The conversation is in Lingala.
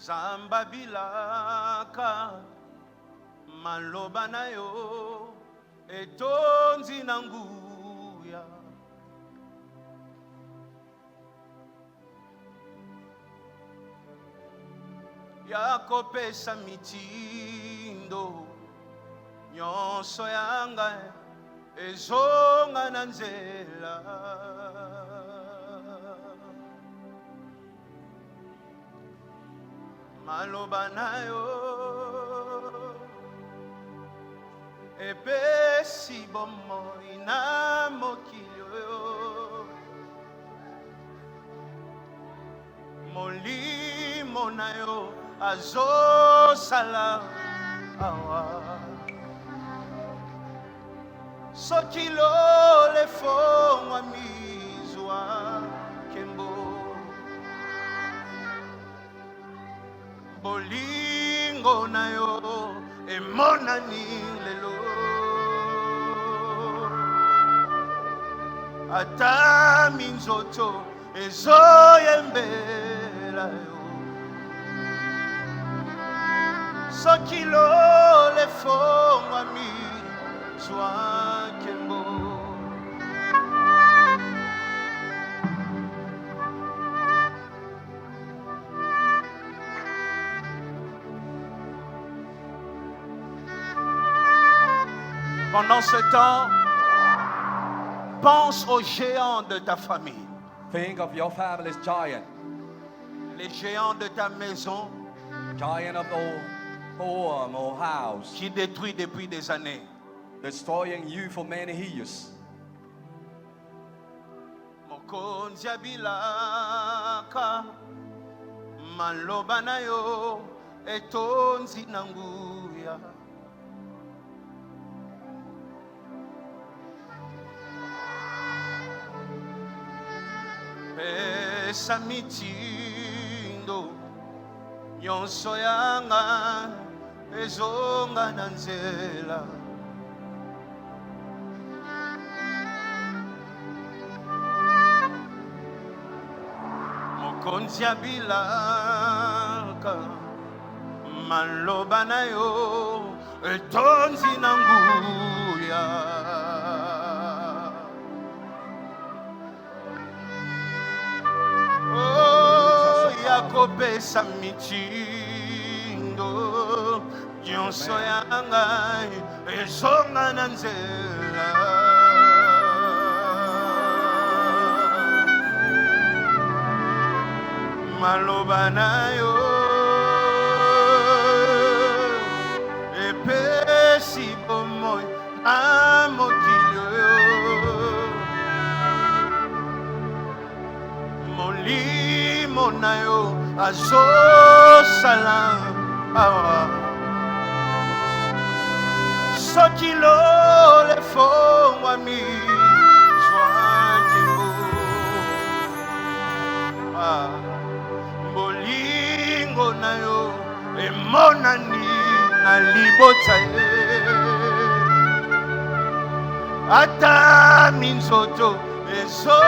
Zamba bilaka maloba na yo etonzi na nguya. Yakopesa mitindo nyonso yanga ezonga na nzela. Maloba na yo epesi bomoi na mokili oyo. Molimo na yo azosala awa. Soki lolefongwa mizwa kembo. Bolingo na yo emonani lelo. Ata minzoto ezoyembela yo. Soki lolefongwa mizwa kembo. Pendant ce temps, pense aux géants de ta famille. Think of your family's giant. Les géants de ta maison. Giant of the home or house. Qui détruit depuis des années. Destroying you for many years. Mokonzi abilaka maloba na yo etonzi na nguya. Pesa mitindo nyonso yanga ezonga na nzela. Mokonzi abilaka maloba na yo etonzi na nguya. Yakopesa mitindo nyonso yanga ezonga na nzela. Maloba na yo epesi bomoi na mokili oyo. Molimo na yo azosala awa. Soki lolefongwa mizwa kembo. Bolingo na yo emonani na libota ye. Ata minzoto ezo